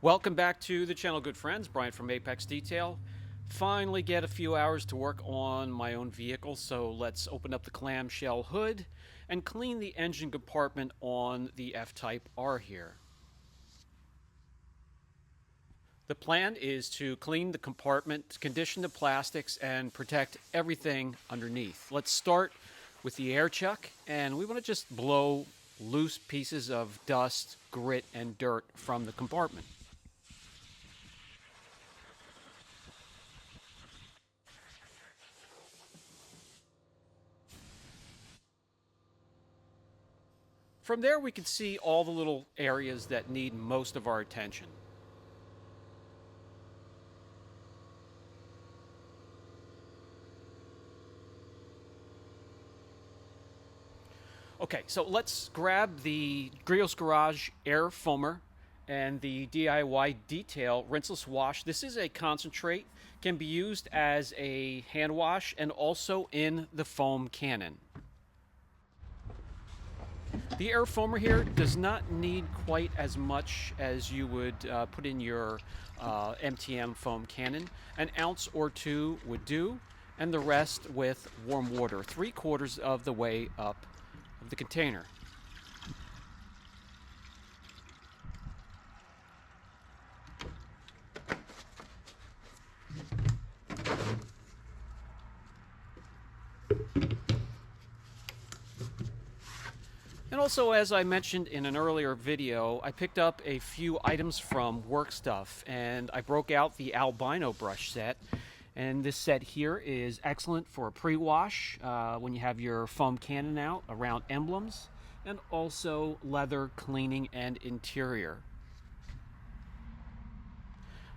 Welcome back to the channel, good friends. Brian from Apex Detail. Finally get a few hours to work on my own vehicle, so let's open up the clamshell hood and clean the engine compartment on the F-Type R here. The plan is to clean the compartment, condition the plastics, and protect everything underneath. Let's start with the air chuck, and we want to just blow loose pieces of dust, grit, and dirt from the compartment. From there, we can see all the little areas that need most of our attention. Okay, so let's grab the Griot's Garage Air Foamer and the DIY Detail Rinseless Wash. This is a concentrate, can be used as a hand wash and also in the foam cannon. The air foamer here does not need quite as much as you would put in your MTM foam cannon. An ounce or two would do, and the rest with warm water, 3/4 of the way up of the container. And also, as I mentioned in an earlier video, I picked up a few items from Work Stuff, and I broke out the albino brush set. And this set here is excellent for a pre-wash when you have your foam cannon out around emblems, and also leather cleaning and interior.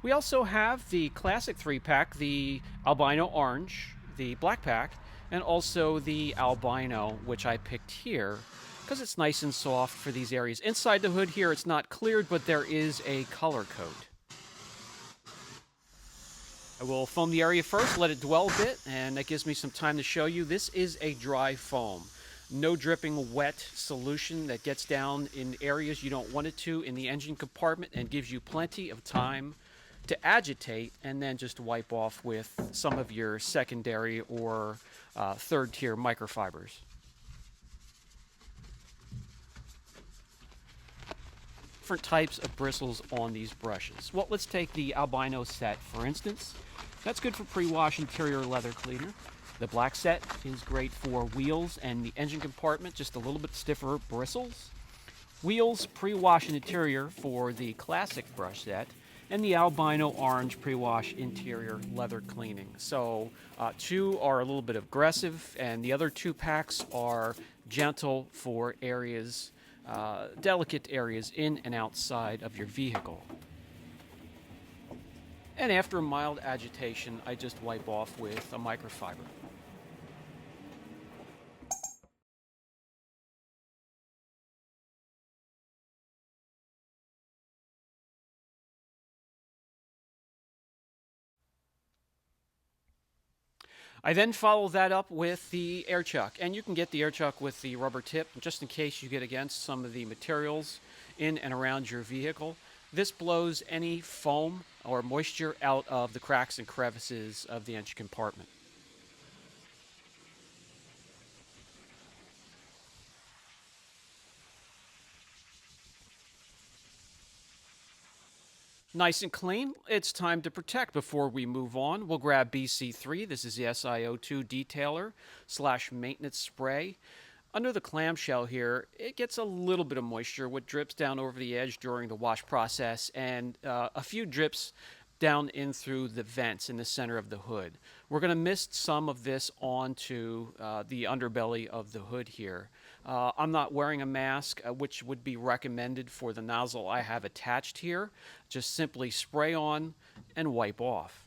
We also have the classic 3-pack, the albino orange, the black pack, and also the albino, which I picked here because it's nice and soft for these areas. Inside the hood here, it's not cleared, but there is a color coat. I will foam the area first, let it dwell a bit, and that gives me some time to show you. This is a dry foam. No dripping wet solution that gets down in areas you don't want it to in the engine compartment, and gives you plenty of time to agitate and then just wipe off with some of your secondary or third tier microfibers. Different types of bristles on these brushes. Well, let's take the albino set for instance. That's good for pre-wash interior leather cleaner. The black set is great for wheels and the engine compartment, just a little bit stiffer bristles. Wheels, pre-wash and interior for the classic brush set, and the albino orange pre-wash interior leather cleaning. So two are a little bit aggressive, and the other two packs are gentle for areas, delicate areas in and outside of your vehicle. And after a mild agitation, I just wipe off with a microfiber. I then follow that up with the air chuck, and you can get the air chuck with the rubber tip just in case you get against some of the materials in and around your vehicle. This blows any foam or moisture out of the cracks and crevices of the engine compartment. Nice and clean, it's time to protect. Before we move on, we'll grab BC3. This is the SiO2 detailer / maintenance spray. Under the clamshell here, it gets a little bit of moisture, what drips down over the edge during the wash process, and a few drips down in through the vents in the center of the hood. We're going to mist some of this onto the underbelly of the hood here. I'm not wearing a mask, which would be recommended for the nozzle I have attached here. Just simply spray on and wipe off.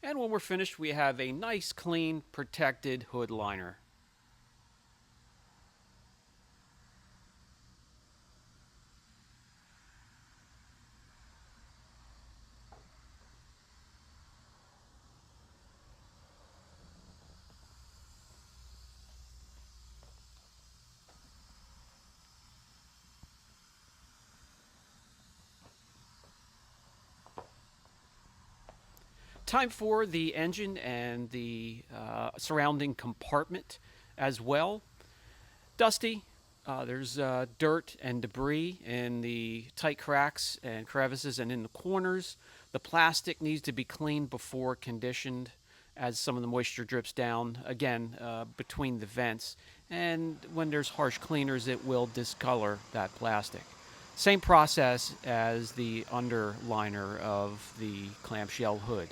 And when we're finished, we have a nice, clean, protected hood liner. Time for the engine and the surrounding compartment as well. Dusty. There's dirt and debris in the tight cracks and crevices and in the corners. The plastic needs to be cleaned before conditioned as some of the moisture drips down, again, between the vents. And when there's harsh cleaners, it will discolor that plastic. Same process as the underliner of the clamshell hood.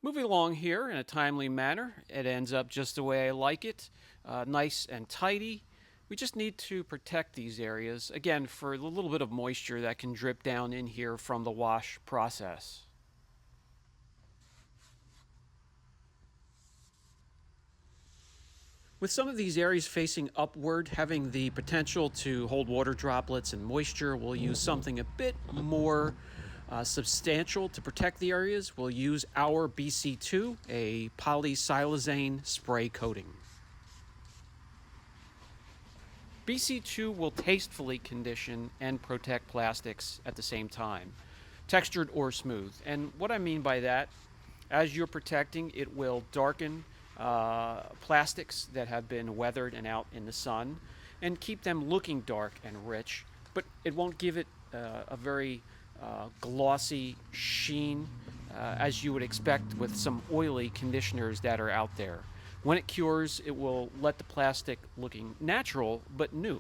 Moving along here in a timely manner, it ends up just the way I like it, nice and tidy. We just need to protect these areas, again, for the little bit of moisture that can drip down in here from the wash process. With some of these areas facing upward, having the potential to hold water droplets and moisture, we'll use something a bit more substantial to protect the areas. We'll use our BC2, a polysilazane spray coating. BC2 will tastefully condition and protect plastics at the same time, textured or smooth. And what I mean by that, as you're protecting, it will darken plastics that have been weathered and out in the sun and keep them looking dark and rich, but it won't give it a very glossy sheen as you would expect with some oily conditioners that are out there. When it cures, it will let the plastic looking natural but new.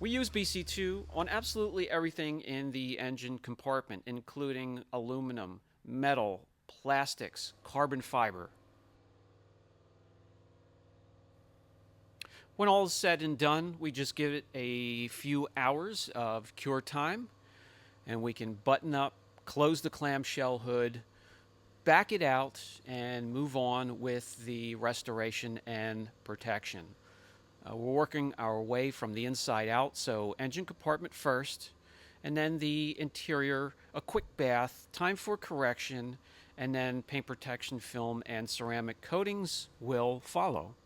We use BC2 on absolutely everything in the engine compartment, including aluminum, metal, plastics, carbon fiber. When all is said and done, we just give it a few hours of cure time, and we can button up, close the clamshell hood, back it out, and move on with the restoration and protection. We're working our way from the inside out, so engine compartment first, and then the interior, a quick bath, time for correction, and then paint protection film and ceramic coatings will follow.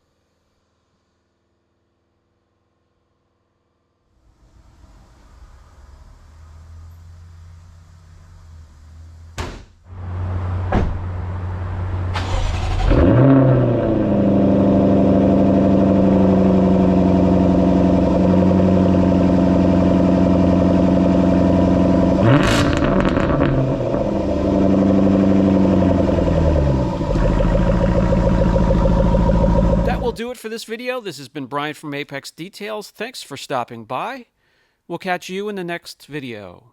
Will do it for this video. This has been Brian from Apex Details. Thanks for stopping by. We'll catch you in the next video.